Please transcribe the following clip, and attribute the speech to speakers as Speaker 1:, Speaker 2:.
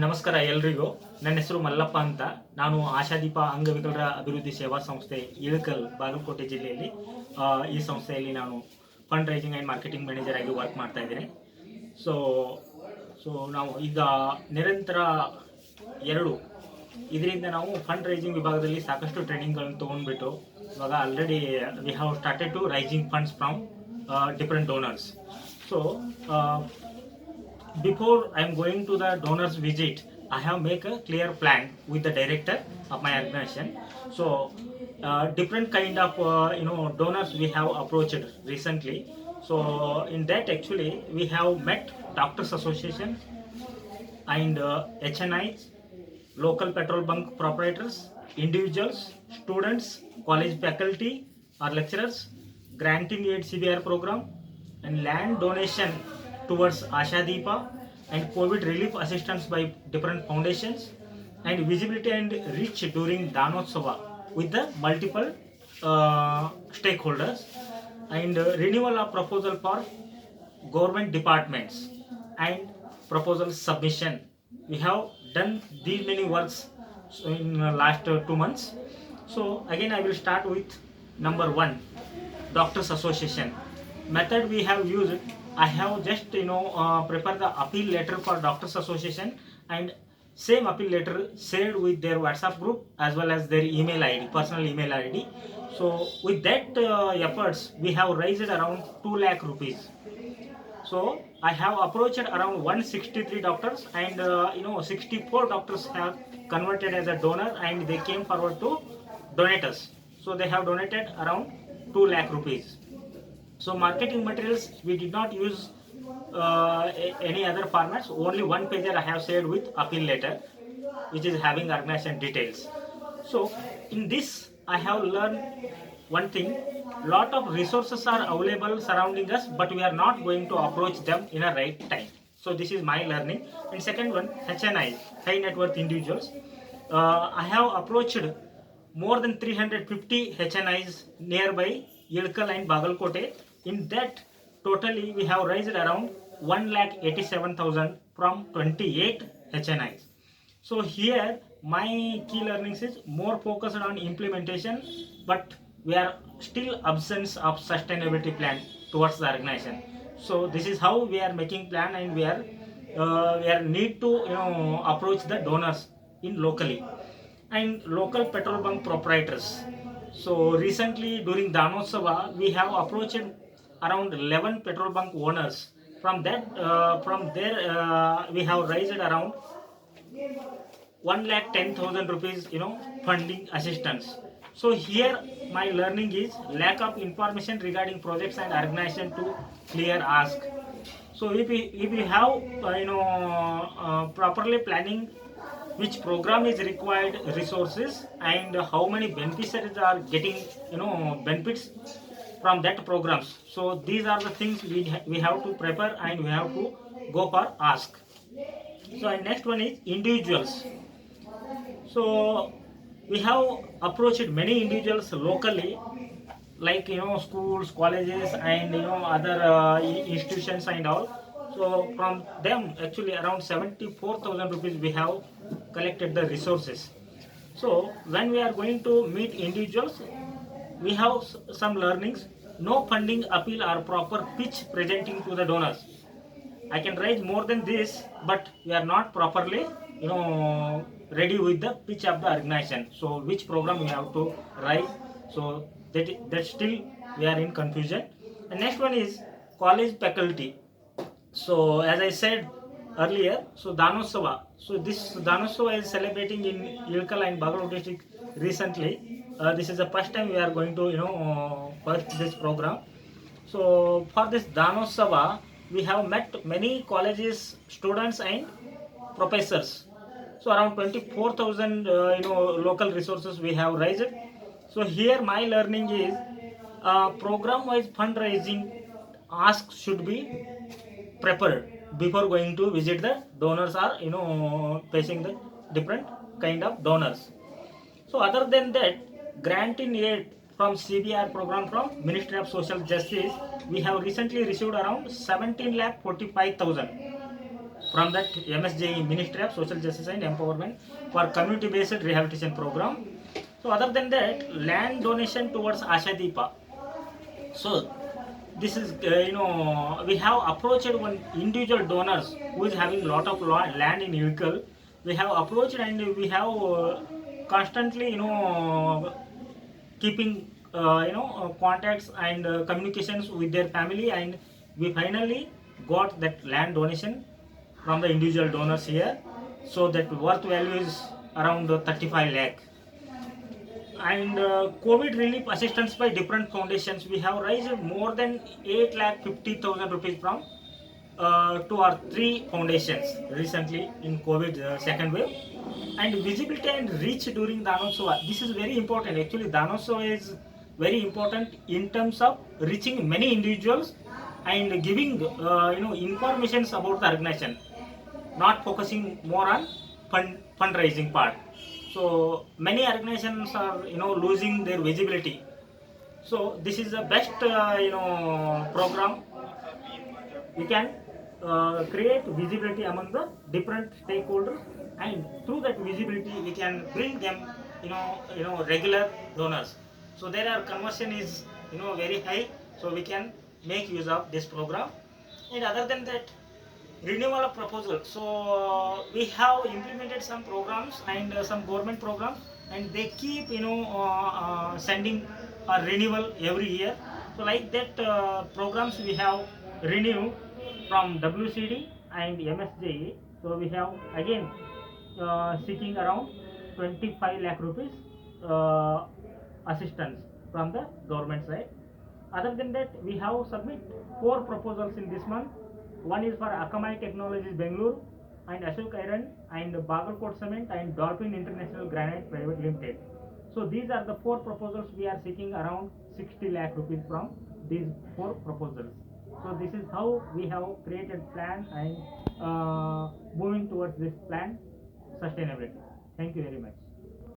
Speaker 1: ನಮಸ್ಕಾರ ಎಲ್ರಿಗೂ. ನನ್ನ ಹೆಸರು ಮಲ್ಲಪ್ಪ ಅಂತ. ನಾನು ಆಶಾದೀಪ ಅಂಗವಿಕಲರ ಅಭಿವೃದ್ಧಿ ಸೇವಾ ಸಂಸ್ಥೆ ಇಳಕಲ್ ಬಾಗಲಕೋಟೆ ಜಿಲ್ಲೆಯಲ್ಲಿ ಈ ಸಂಸ್ಥೆಯಲ್ಲಿ ನಾನು fund raising and marketing manager ಆಗಿ ವರ್ಕ್ ಮಾಡ್ತಾ ಇದ್ದೀನಿ. ಸೊ ಸೊ ನಾವು ಈಗ ನಿರಂತರ ಇದರಿಂದ ನಾವು ಫಂಡ್ ರೈಸಿಂಗ್ ವಿಭಾಗದಲ್ಲಿ ಸಾಕಷ್ಟು ಟ್ರೈನಿಂಗ್ಗಳನ್ನು ತೊಗೊಂಡ್ಬಿಟ್ಟು ಇವಾಗ already we have started to raising funds from different donors. So before I am going to the donors visit, I have make a clear plan with the director of my organization. So different kind of donors we have approached recently. So in that actually we have met doctors association and HNIs, local petrol bunk proprietors, individuals, students, college faculty or lecturers, granting aid CBR program, and land donation towards Ashadeepa and COVID relief assistance by different foundations, and visibility and reach during Danotsava with the multiple stakeholders, and renewal of proposal for government departments and proposal submission. We have done these many works in last 2 months. So again I will start with number 1, doctors association method we have used. I have just prepared the appeal letter for doctors association, and same appeal letter shared with their WhatsApp group as well as their email ID, personal email ID. So with that efforts we have raised around 2 lakh rupees. So I have approached around 163 doctors, and 64 doctors have converted as a donor, and they came forward to donate us. So they have donated around 2 lakh rupees. So marketing materials we did not use any other formats. Only one pager I have shared with appeal letter, which is having organization details. So in this I have learned one thing: lot of resources are available surrounding us, but we are not going to approach them in a right time. So this is my learning. And second one, HNI, high net worth individuals. I have approached more than 350 HNIs nearby Ilkal and Bagalkote. In that, totally we have raised around 1,87,000 from 28 HNIs. So here my key learnings is more focused on implementation, but we are still absence of sustainability plan towards the organization. So this is how we are making plan, and we are need to approach the donors in locally and local petrol bunk proprietors. So recently during Danotsava we have approached around 11 petrol bunk owners. From there we have raised around 1,10,000 rupees funding assistance. So here my learning is lack of information regarding projects and organization to clear ask. So if we have properly planning which program is required resources and how many beneficiaries are getting benefits from that programs. So these are the things we have to prepare, and we have to go for ask. So next one is individuals. So we have approached many individuals locally, like schools, colleges, and other institutions and all. So from them actually around 74,000 rupees we have collected the resources. So when we are going to meet individuals, we have some learnings. No funding appeal or proper pitch presenting to the donors. I can raise more than this, but we are not properly ready with the pitch of the organization. So which program we have to raise? So that still we are in confusion. And next one is college faculty. So as I said earlier, so Danotsava. So this Danotsava is celebrating in Ilkal and Bagalkote district recently. This is the first time we are going to first this program. So for this Danotsava we have met many colleges, students and professors. So around 24,000 local resources we have raised. So here my learning is program wise fundraising ask should be prepared before going to visit the donors, or facing the different kind of donors. So other than that, grant in aid from CBR program from Ministry of Social Justice, we have recently received around 17,45,000. from that MSJE, Ministry of Social Justice and Empowerment, for community-based rehabilitation program. So other than that, land donation towards Asha Deepa. So this is we have approached one individual donors who is having lot of land in Ulikal. We have approached and we have constantly keeping contacts and communications with their family, and we finally got that land donation from the individual donors here. So that worth value is around 35 lakh. And COVID relief assistance by different foundations, we have raised more than 8 lakh 50,000 rupees from two or three foundations recently in COVID second wave. And visibility and reach during Danotsava, this is very important. Actually, Danotsava is very important in terms of reaching many individuals and giving informations about the organization, not focusing more on fundraising part. So many organizations are losing their visibility. So this is the best program. We can create visibility among the different stakeholders, and through that visibility we can bring them regular donors. So there are conversion is very high, so we can make use of this program. And other than that, renewal of proposal. So we have implemented some programs and some government programs, and they keep sending a renewal every year. So like that programs we have renewed from WCD and MSJE. So we have again seeking around 25 lakh rupees uh, assistance from the government side. Other than that, we have submit 4 proposals in this month. One is for Akamai Technologies Bangalore and Ashok Iron and Bagalkot Cement and Dolphin International Granite Private Limited. So these are the 4 proposals. We are seeking around 60 lakh rupees from these 4 proposals. So this is how we have created plan and moving towards this plan sustainability. Thank you very much.